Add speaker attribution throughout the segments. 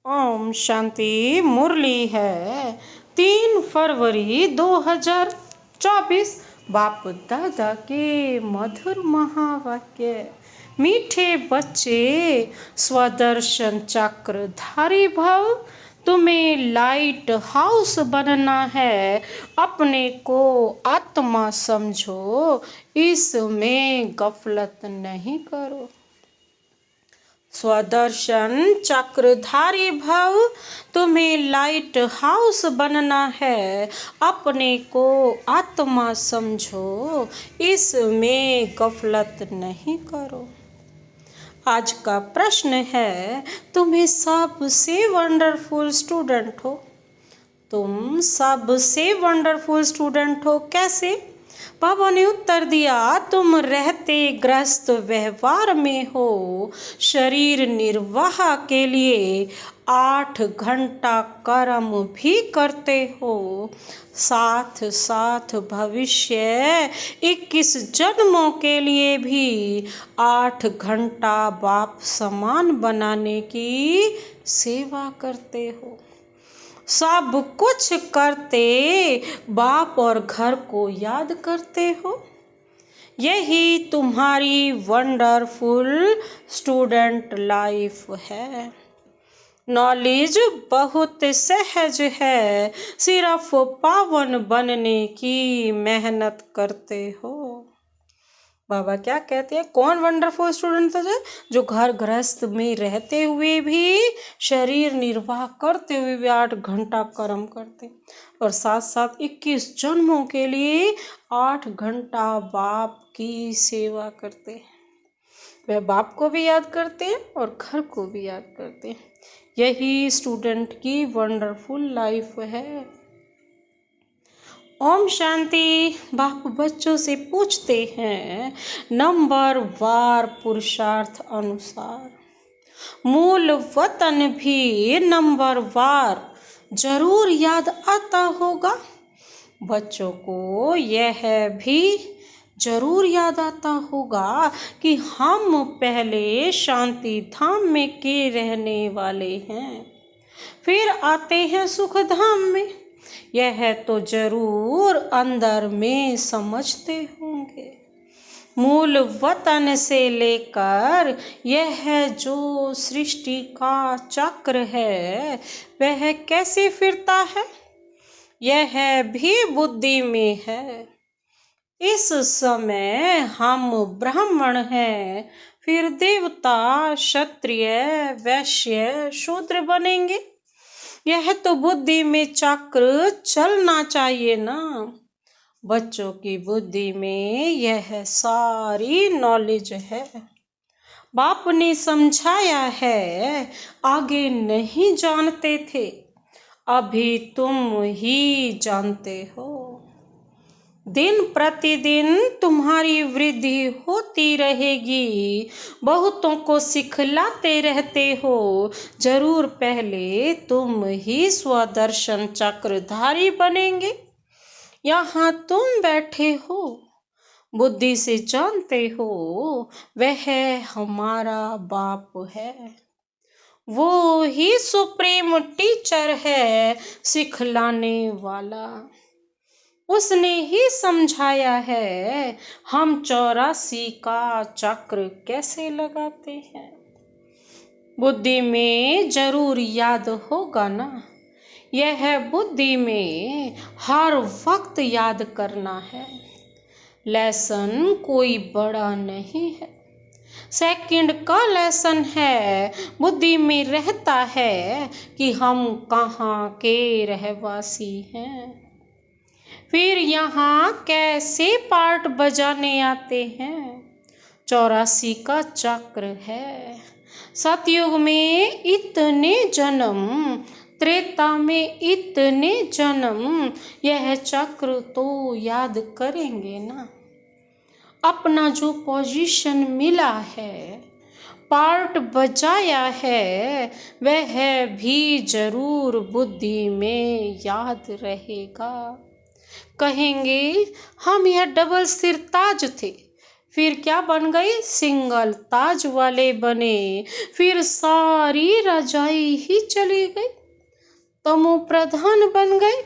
Speaker 1: ओम शांति। मुरली है 3 फरवरी 2024। बाप दादा के मधुर महावाक्य। मीठे बच्चे, स्वदर्शन चक्रधारी भव। तुम्हें लाइट हाउस बनना है, अपने को आत्मा समझो, इसमें गफलत नहीं करो। स्वदर्शन चक्रधारी भव। तुम्हें लाइट हाउस बनना है, अपने को आत्मा समझो, इसमें गफलत नहीं करो। आज का प्रश्न है, तुम्हें सबसे वंडरफुल स्टूडेंट हो। तुम सबसे वंडरफुल स्टूडेंट हो, कैसे? बाबा ने उत्तर दिया, तुम रहते ग्रस्त व्यवहार में हो, शरीर निर्वाह के लिए 8 घंटा कर्म भी करते हो, साथ साथ भविष्य 21 जन्मों के लिए भी 8 घंटा बाप समान बनाने की सेवा करते हो। सब कुछ करते बाप और घर को याद करते हो। यही तुम्हारी वंडरफुल स्टूडेंट लाइफ है। नॉलेज बहुत सहज है, सिर्फ पावन बनने की मेहनत करते हो। बाबा क्या कहते हैं, कौन वंडरफुल स्टूडेंट है? जो घर गृहस्थ में रहते हुए भी, शरीर निर्वाह करते हुए भी 8 घंटा कर्म करते, और साथ साथ 21 जन्मों के लिए 8 घंटा बाप की सेवा करते। वह बाप को भी याद करते हैं और घर को भी याद करते हैं। यही स्टूडेंट की वंडरफुल लाइफ है। ओम शांति। बाप बच्चों से पूछते हैं, नंबर वार पुरुषार्थ अनुसार मूल वतन भी नंबर वार जरूर याद आता होगा। बच्चों को यह भी जरूर याद आता होगा कि हम पहले शांति धाम में के रहने वाले हैं, फिर आते हैं सुख धाम में। यह तो जरूर अंदर में समझते होंगे। मूल वतन से लेकर यह जो सृष्टि का चक्र है, वह कैसे फिरता है, यह भी बुद्धि में है। इस समय हम ब्राह्मण हैं, फिर देवता, क्षत्रिय, वैश्य, शूद्र बनेंगे। यह तो बुद्धि में चक्र चलना चाहिए ना। बच्चों की बुद्धि में यह सारी नॉलेज है। बाप ने समझाया है, आगे नहीं जानते थे, अभी तुम ही जानते हो। दिन प्रतिदिन तुम्हारी वृद्धि होती रहेगी, बहुतों को सिखलाते रहते हो। जरूर पहले तुम ही स्वदर्शन चक्रधारी बनेंगे। यहाँ तुम बैठे हो, बुद्धि से जानते हो, वह हमारा बाप है। वो ही सुप्रीम टीचर है, सिखलाने वाला। उसने ही समझाया है हम 84 का चक्र कैसे लगाते हैं। बुद्धि में जरूर याद होगा ना। यह बुद्धि में हर वक्त याद करना है। लेसन कोई बड़ा नहीं है, सेकंड का लेसन है। बुद्धि में रहता है कि हम कहाँ के रहवासी हैं, फिर यहाँ कैसे पार्ट बजाने आते हैं। 84 का चक्र है। सतयुग में इतने जन्म, त्रेता में इतने जन्म, यह चक्र तो याद करेंगे ना। अपना जो पोजीशन मिला है, पार्ट बजाया है, वह भी जरूर बुद्धि में याद रहेगा। कहेंगे हम यह डबल सिरताज थे, फिर क्या बन गई, सिंगल ताज वाले बने। फिर सारी रजाई ही चली गई, तमो प्रधान बन गए।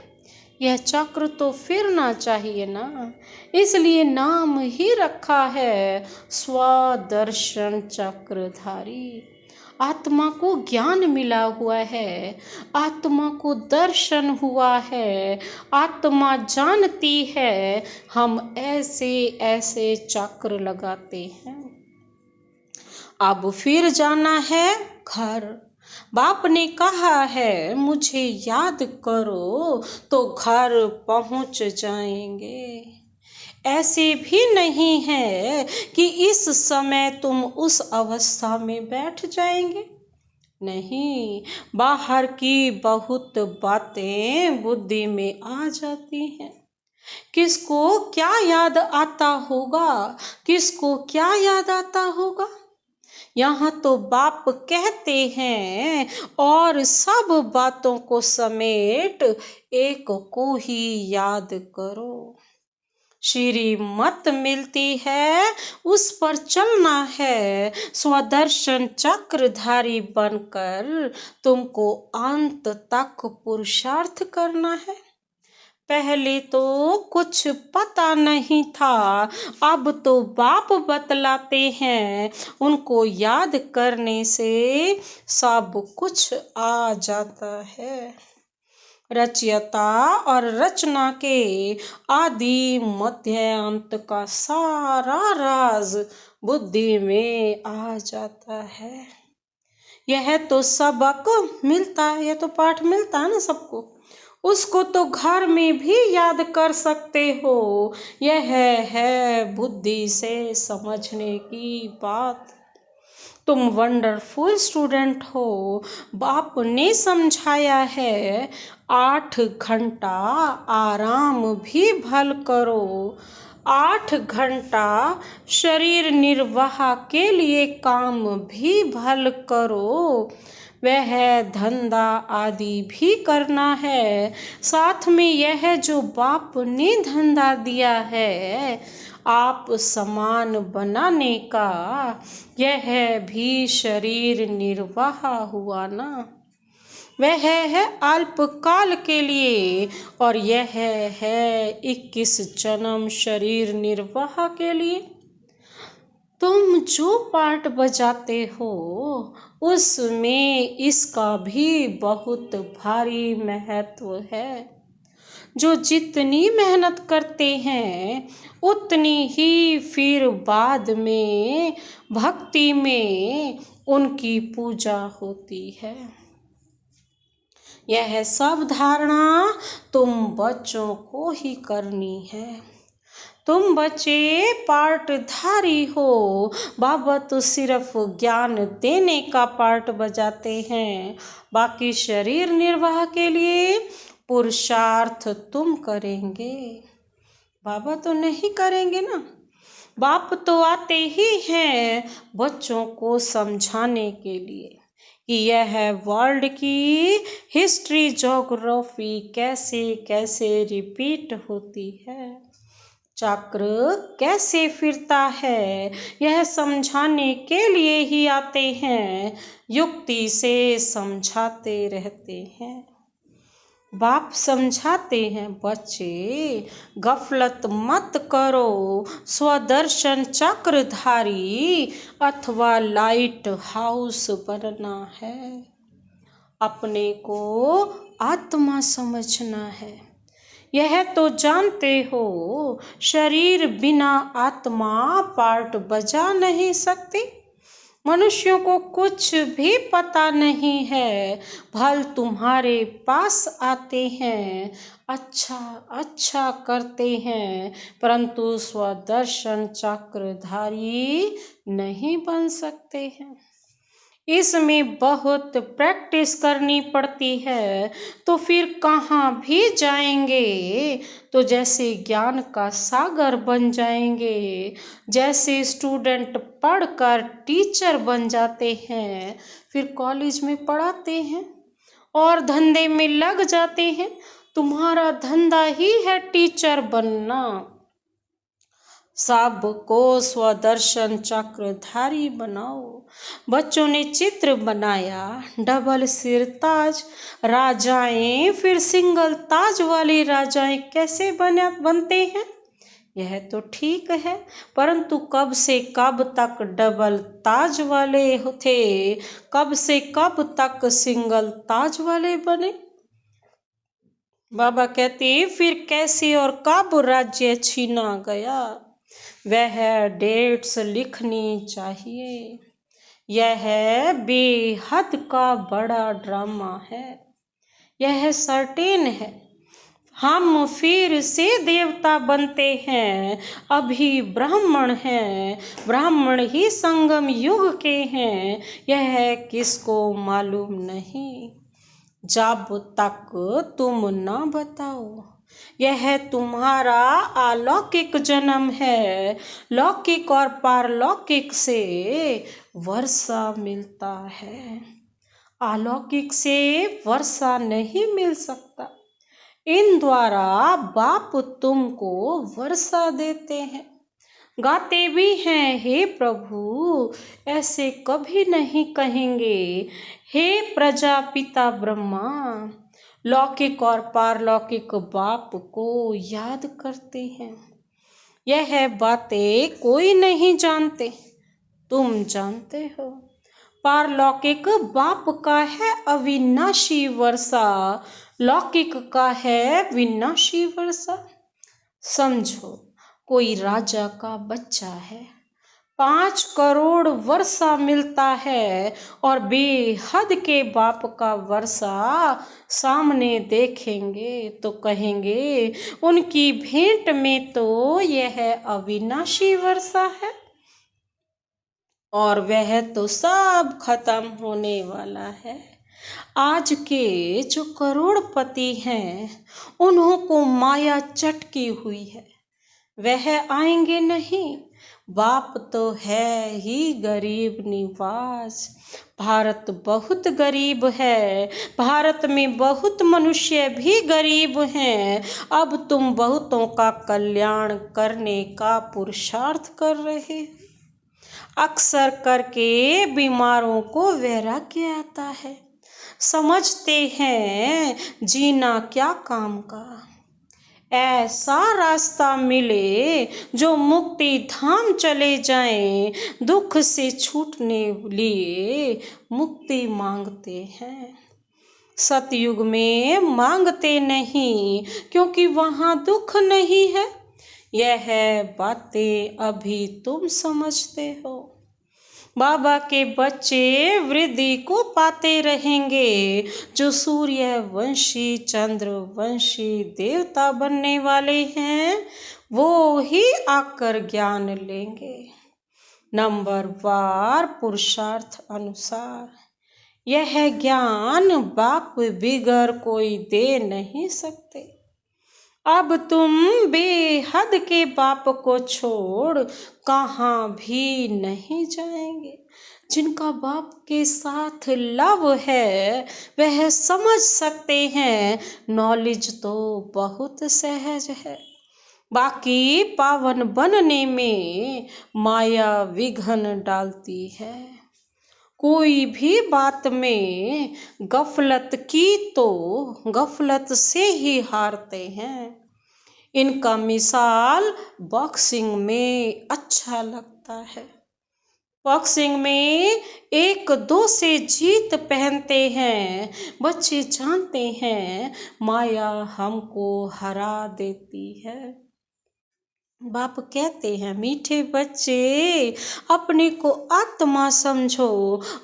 Speaker 1: यह चक्र तो फिरना चाहिए ना, इसलिए नाम ही रखा है स्वदर्शन चक्रधारी। आत्मा को ज्ञान मिला हुआ है, आत्मा को दर्शन हुआ है, आत्मा जानती है हम ऐसे ऐसे चक्र लगाते हैं। अब फिर जाना है घर। बाप ने कहा है मुझे याद करो तो घर पहुंच जाएंगे। ऐसे भी नहीं है कि इस समय तुम उस अवस्था में बैठ जाएंगे। नहीं, बाहर की बहुत बातें बुद्धि में आ जाती हैं। किसको क्या याद आता होगा, किसको क्या याद आता होगा। यहाँ तो बाप कहते हैं और सब बातों को समेट एक को ही याद करो। श्रीमत मिलती है, उस पर चलना है। स्वदर्शन चक्रधारी बनकर तुमको अंत तक पुरुषार्थ करना है। पहले तो कुछ पता नहीं था, अब तो बाप बतलाते हैं। उनको याद करने से सब कुछ आ जाता है। रचयिता और रचना के आदि मध्य अंत का सारा राज बुद्धि में आ जाता है। यह तो सबक मिलता है, यह तो पाठ मिलता है ना सबको। उसको तो घर में भी याद कर सकते हो। यह है बुद्धि से समझने की बात। तुम वंडरफुल स्टूडेंट हो। बाप ने समझाया है 8 घंटा आराम भी भल करो, 8 घंटा शरीर निर्वाह के लिए काम भी भल करो। वह धंधा आदि भी करना है। साथ में यह जो बाप ने धंधा दिया है आप समान बनाने का, यह भी शरीर निर्वाह हुआ ना। वह है अल्पकाल के लिए और यह है 21 जन्म शरीर निर्वाह के लिए। तुम जो पार्ट बजाते हो उसमें इसका भी बहुत भारी महत्व है। जो जितनी मेहनत करते हैं उतनी ही फिर बाद में भक्ति में उनकी पूजा होती है। यह सब धारणा तुम बच्चों को ही करनी है। तुम बच्चे पार्टधारी हो। बाबा तो सिर्फ ज्ञान देने का पार्ट बजाते हैं, बाकी शरीर निर्वाह के लिए पुरुषार्थ तुम करेंगे। बाबा तो नहीं करेंगे ना। बाप तो आते ही हैं बच्चों को समझाने के लिए कि यह वर्ल्ड की हिस्ट्री ज्योग्राफी कैसे कैसे रिपीट होती है, चक्र कैसे फिरता है, यह समझाने के लिए ही आते हैं। युक्ति से समझाते रहते हैं। बाप समझाते हैं बच्चे गफलत मत करो। स्वदर्शन चक्रधारी अथवा लाइट हाउस बनना है। अपने को आत्मा समझना है। यह तो जानते हो शरीर बिना आत्मा पार्ट बजा नहीं सकती। मनुष्यों को कुछ भी पता नहीं है, भल तुम्हारे पास आते हैं, अच्छा अच्छा करते हैं, परंतु स्वदर्शन चक्रधारी नहीं बन सकते हैं। इसमें बहुत प्रैक्टिस करनी पड़ती है, तो फिर कहाँ भी जाएंगे तो जैसे ज्ञान का सागर बन जाएंगे। जैसे स्टूडेंट पढ़कर टीचर बन जाते हैं, फिर कॉलेज में पढ़ाते हैं और धंधे में लग जाते हैं। तुम्हारा धंधा ही है टीचर बनना। सबको स्वदर्शन चक्रधारी बनाओ। बच्चों ने चित्र बनाया, डबल सिर ताज राजाएं, फिर सिंगल ताज वाले राजाएं कैसे बनते हैं? यह तो ठीक है, परंतु कब से कब तक डबल ताज वाले थे, कब से कब तक सिंगल ताज वाले बने? बाबा कहते फिर कैसे और कब राज्य छीना गया? वह डेट्स लिखनी चाहिए। यह बेहद का बड़ा ड्रामा है। यह सर्टेन है, हम फिर से देवता बनते हैं। अभी ब्राह्मण हैं, ब्राह्मण ही संगम युग के हैं। यह किसको मालूम नहीं, जब तक तुम न बताओ। यह तुम्हारा अलौकिक जन्म है। लौकिक और पारलौकिक से वर्षा मिलता है, अलौकिक से वर्षा नहीं मिल सकता। इन द्वारा बाप तुमको वर्षा देते हैं। गाते भी हैं, हे प्रभु ऐसे कभी नहीं कहेंगे। हे प्रजापिता ब्रह्मा, लौकिक और पारलौकिक बाप को याद करते हैं। यह बातें कोई नहीं जानते, तुम जानते हो। पारलौकिक बाप का है अविनाशी वर्षा, लौकिक का है विनाशी वर्षा। समझो, कोई राजा का बच्चा है, 5 करोड़ वर्षा मिलता है, और बेहद के बाप का वर्षा सामने देखेंगे तो कहेंगे उनकी भेंट में तो यह अविनाशी वर्षा है, और वह तो सब खत्म होने वाला है। आज के जो करोड़पति हैं, उन्हों को माया चटकी हुई है, वह आएंगे नहीं। बाप तो है ही गरीब निवास। भारत बहुत गरीब है, भारत में बहुत मनुष्य भी गरीब हैं। अब तुम बहुतों का कल्याण करने का पुरुषार्थ कर रहे हो। अक्सर करके बीमारों को वैराग्य आता है, समझते हैं जीना क्या काम का। ऐसा रास्ता मिले जो मुक्ति धाम चले जाएं, दुख से छूटने लिए मुक्ति मांगते हैं। सतयुग में मांगते नहीं, क्योंकि वहाँ दुख नहीं है। यह बातें अभी तुम समझते हो। बाबा के बच्चे वृद्धि को पाते रहेंगे। जो सूर्य वंशी चंद्र वंशी देवता बनने वाले हैं, वो ही आकर ज्ञान लेंगे, नंबरवार पुरुषार्थ अनुसार। यह ज्ञान बाप बिगर कोई दे नहीं सकते। अब तुम बेहद के बाप को छोड़ कहाँ भी नहीं जाएंगे। जिनका बाप के साथ लव है वह समझ सकते हैं, नॉलेज तो बहुत सहज है। बाकी पावन बनने में माया विघ्न डालती है। कोई भी बात में गफलत की तो गफलत से ही हारते हैं। इनका मिसाल बॉक्सिंग में अच्छा लगता है। बॉक्सिंग में 1-2 से जीत पहनते हैं। बच्चे जानते हैं माया हमको हरा देती है। बाप कहते हैं मीठे बच्चे अपने को आत्मा समझो।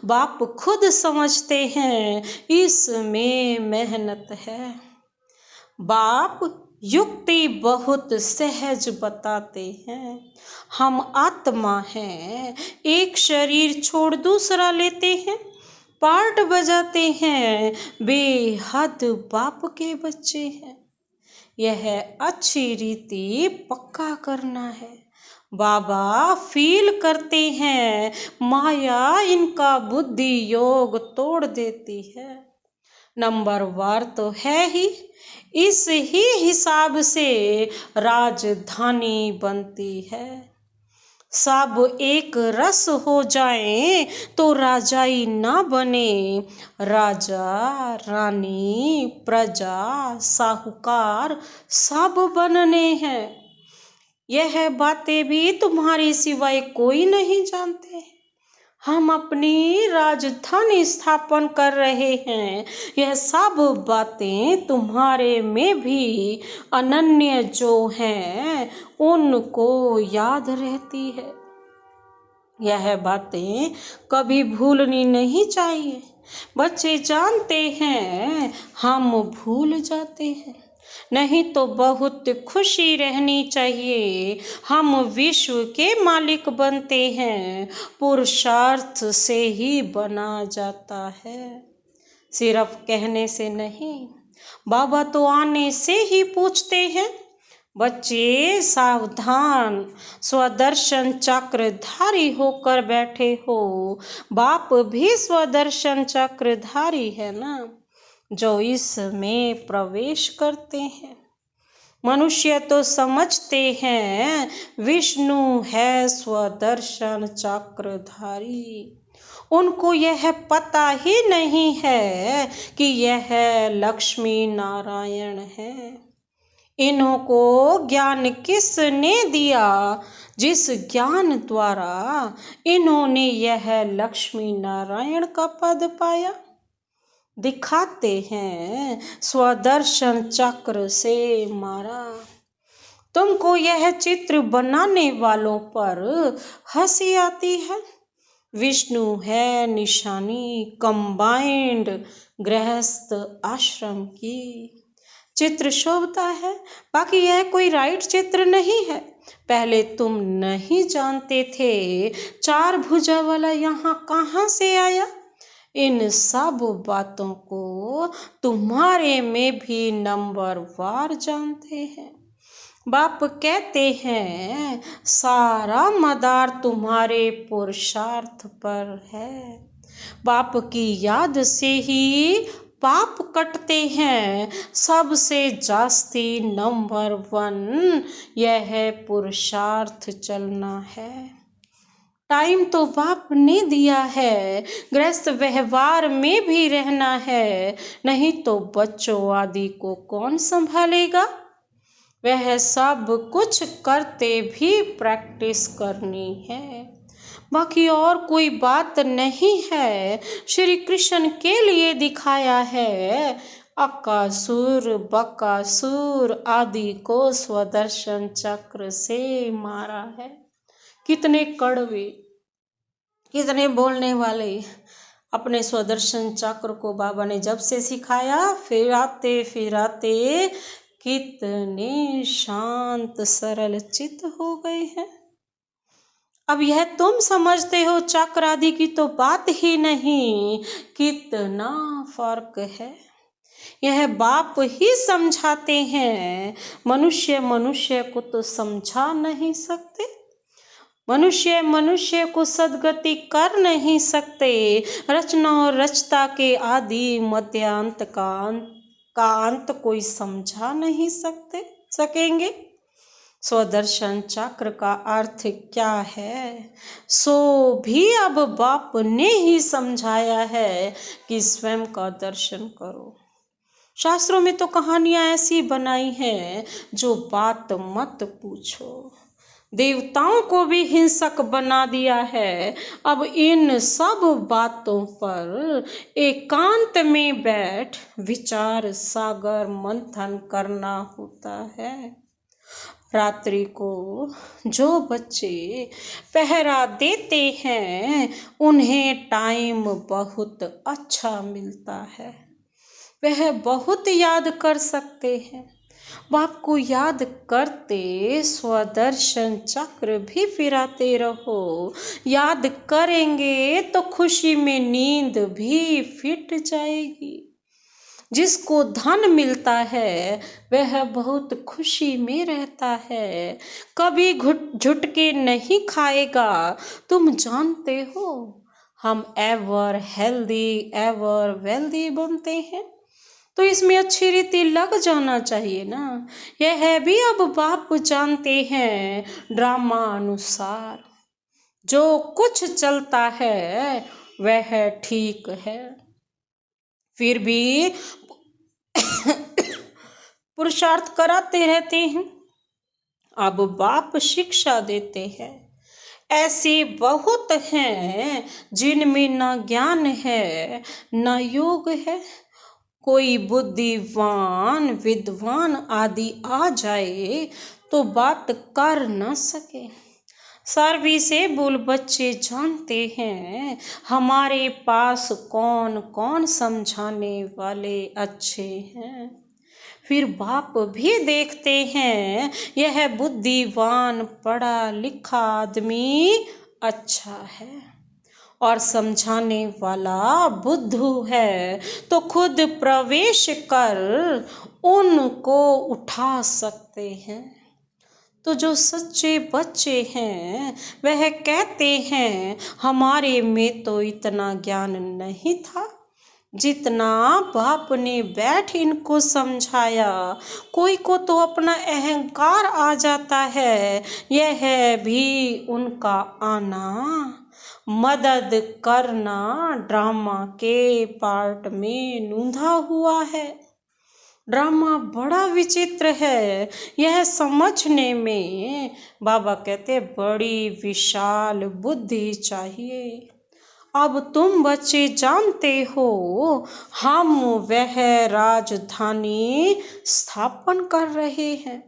Speaker 1: बाप खुद समझते हैं इसमें मेहनत है। बाप युक्ति बहुत सहज बताते हैं। हम आत्मा हैं, एक शरीर छोड़ दूसरा लेते हैं, पार्ट बजाते हैं, बेहद बाप के बच्चे हैं। यह अच्छी रीति पक्का करना है। बाबा फील करते हैं माया इनका बुद्धि योग तोड़ देती है। नंबर वार तो है ही, इस ही हिसाब से राजधानी बनती है। सब एक रस हो जाएं तो राजाई ना बने, राजा रानी प्रजा साहूकार सब बनने हैं। यह बातें भी तुम्हारे सिवाय कोई नहीं जानते। हम अपनी राजधानी स्थापन कर रहे हैं। यह सब बातें तुम्हारे में भी अनन्य जो हैं उनको याद रहती है। यह बातें कभी भूलनी नहीं चाहिए। बच्चे जानते हैं, हम भूल जाते हैं। नहीं तो बहुत खुशी रहनी चाहिए। हम विश्व के मालिक बनते हैं। पुरुषार्थ से ही बना जाता है, सिर्फ कहने से नहीं। बाबा तो आने से ही पूछते हैं। बच्चे सावधान, स्वदर्शन चक्रधारी होकर बैठे हो। बाप भी स्वदर्शन चक्रधारी है ना, जो इसमें प्रवेश करते हैं। मनुष्य तो समझते हैं विष्णु है स्वदर्शन चक्रधारी। उनको यह पता ही नहीं है कि यह लक्ष्मी नारायण है। इन्हों को ज्ञान किसने दिया? जिस ज्ञान द्वारा इन्होंने यह लक्ष्मी नारायण का पद पाया। दिखाते हैं स्वदर्शन चक्र से मारा। तुमको यह चित्र बनाने वालों पर हंसी आती है। विष्णु है निशानी कंबाइंड गृहस्थ आश्रम की। चित्र शोभता है, बाकी यह कोई राइट चित्र नहीं है। पहले तुम नहीं जानते थे 4 भुजा वाला यहाँ कहाँ से आया। इन सब बातों को तुम्हारे में भी नंबर वार जानते हैं। बाप कहते हैं सारा मदार तुम्हारे पुरुषार्थ पर है। बाप की याद से ही पाप कटते हैं। सबसे जास्ती नंबर 1 यह पुरुषार्थ चलना है। टाइम तो बाप ने दिया है, गृहस्थ व्यवहार में भी रहना है। नहीं तो बच्चों आदि को कौन संभालेगा। वह सब कुछ करते भी प्रैक्टिस करनी है, बाकी और कोई बात नहीं है। श्री कृष्ण के लिए दिखाया है। अकासुर बकासुर आदि को स्वदर्शन चक्र से मारा है। कितने कड़वे, कितने बोलने वाले। अपने स्वदर्शन चक्र को बाबा ने जब से सिखाया, फिराते फिराते कितने शांत सरल चित्त हो गए हैं। अब यह तुम समझते हो चक्र आदि की तो बात ही नहीं, कितना फर्क है। यह बाप ही समझाते हैं। मनुष्य को तो समझा नहीं सकते। मनुष्य को सदगति कर नहीं सकते। रचना और रचता के आदि मध्यांत का अंत कोई समझा नहीं सकेंगे। स्वदर्शन चक्र का अर्थ क्या है, सो भी अब बाप ने ही समझाया है कि स्वयं का दर्शन करो। शास्त्रों में तो कहानियां ऐसी बनाई हैं जो बात मत पूछो। देवताओं को भी हिंसक बना दिया है। अब इन सब बातों पर एकांत में बैठ विचार सागर मंथन करना होता है। रात्रि को जो बच्चे पहरा देते हैं उन्हें टाइम बहुत अच्छा मिलता है। वह बहुत याद कर सकते हैं। बाप को याद करते स्वदर्शन चक्र भी फिराते रहो। याद करेंगे तो खुशी में नींद भी फिट जाएगी। जिसको धन मिलता है वह बहुत खुशी में रहता है, कभी झुटके नहीं खाएगा। तुम जानते हो हम एवर हेल्दी एवर वेल्दी बनते हैं। तो इसमें अच्छी रीति लग जाना चाहिए ना। यह है भी अब बाप जानते हैं ड्रामा अनुसार, जो कुछ चलता है वह ठीक है, फिर भी पुरुषार्थ कराते रहते हैं। अब बाप शिक्षा देते हैं। ऐसे बहुत हैं जिनमें न ज्ञान है न योग है। कोई बुद्धिवान विद्वान आदि आ जाए तो बात कर न सके। सर्विसेबल बच्चे जानते हैं हमारे पास कौन कौन समझाने वाले अच्छे हैं। फिर बाप भी देखते हैं यह बुद्धिवान पढ़ा लिखा आदमी अच्छा है और समझाने वाला बुद्धू है, तो खुद प्रवेश कर उनको उठा सकते हैं। तो जो सच्चे बच्चे हैं वह कहते हैं हमारे में तो इतना ज्ञान नहीं था जितना बाप ने बैठ इनको समझाया। कोई को तो अपना अहंकार आ जाता है, यह है भी उनका आना। मदद करना ड्रामा के पार्ट में नूंधा हुआ है। ड्रामा बड़ा विचित्र है, यह समझने में बाबा कहते बड़ी विशाल बुद्धि चाहिए। अब तुम बच्चे जानते हो हम वह राजधानी स्थापन कर रहे हैं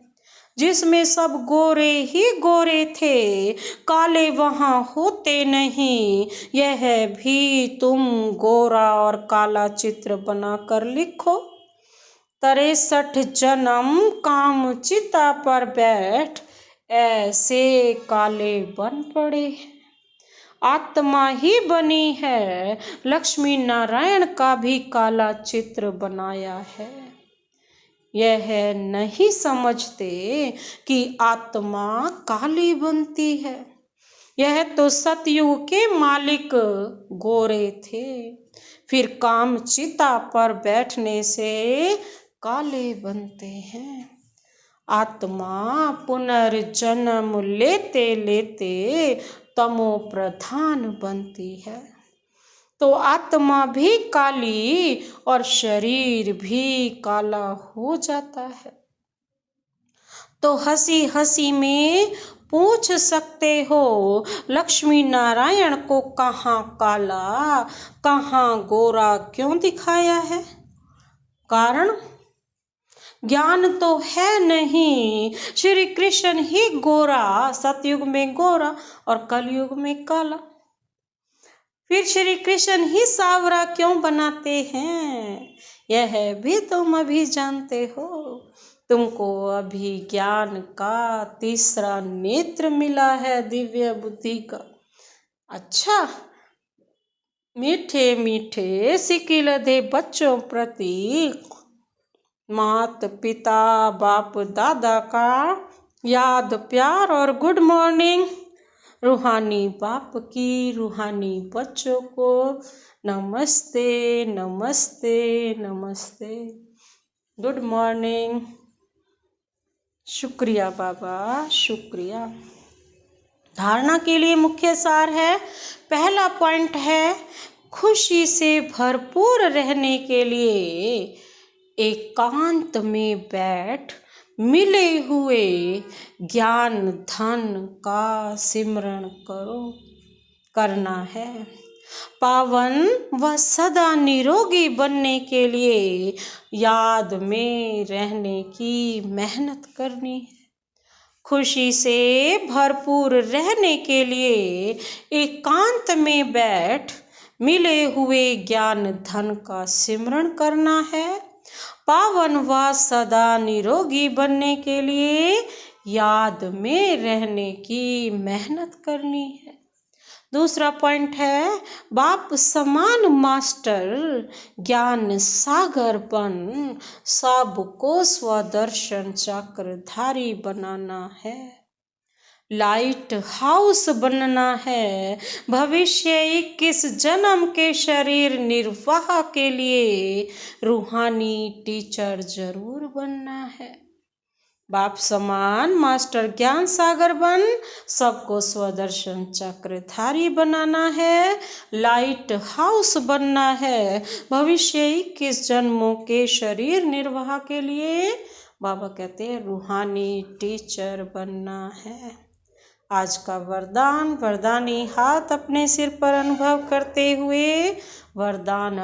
Speaker 1: जिसमें सब गोरे ही गोरे थे, काले वहाँ होते नहीं। यह भी तुम गोरा और काला चित्र बनाकर लिखो। 63 जन्म काम चिता पर बैठ ऐसे काले बन पड़े। आत्मा ही बनी है, लक्ष्मी नारायण का भी काला चित्र बनाया है। यह नहीं समझते कि आत्मा काली बनती है। यह तो सतयुग के मालिक गोरे थे, फिर काम चिता पर बैठने से काले बनते हैं। आत्मा पुनर्जन्म लेते लेते तमो प्रधान बनती है, तो आत्मा भी काली और शरीर भी काला हो जाता है। तो हंसी हंसी में पूछ सकते हो लक्ष्मी नारायण को कहाँ काला कहाँ गोरा क्यों दिखाया है? कारण ज्ञान तो है नहीं। श्री कृष्ण ही गोरा, सतयुग में गोरा और कलयुग में काला। फिर श्री कृष्ण ही सावरा क्यों बनाते हैं? यह भी तुम अभी जानते हो। तुमको अभी ज्ञान का तीसरा नेत्र मिला है, दिव्य बुद्धि का। अच्छा, मीठे मीठे सिकिलधे बच्चों प्रति मात पिता बाप दादा का याद प्यार और गुड मॉर्निंग। रूहानी बाप की रूहानी बच्चों को नमस्ते नमस्ते नमस्ते, गुड मॉर्निंग। शुक्रिया बाबा, शुक्रिया। धारणा के लिए मुख्य सार है, पहला पॉइंट है खुशी से भरपूर रहने के लिए एकांत में बैठ मिले हुए ज्ञान धन का सिमरण करना है। पावन व सदा निरोगी बनने के लिए याद में रहने की मेहनत करनी है। खुशी से भरपूर रहने के लिए एकांत में बैठ मिले हुए ज्ञान धन का सिमरण करना है। पावन व सदा निरोगी बनने के लिए याद में रहने की मेहनत करनी है। दूसरा पॉइंट है, बाप समान मास्टर ज्ञान सागर बन सबको स्वदर्शन चक्रधारी बनाना है। लाइट हाउस बनना है, भविष्य 21 जन्म के शरीर निर्वाह के लिए रूहानी टीचर जरूर बनना है। बाप समान मास्टर ज्ञान सागर बन सबको स्वदर्शन चक्रधारी बनाना है, लाइट हाउस बनना है, भविष्य 21 जन्मों के शरीर निर्वाह के लिए बाबा कहते हैं रूहानी टीचर बनना है। आज का वरदानी हाथ अपने सिर पर अनुभव करते हुए वरदान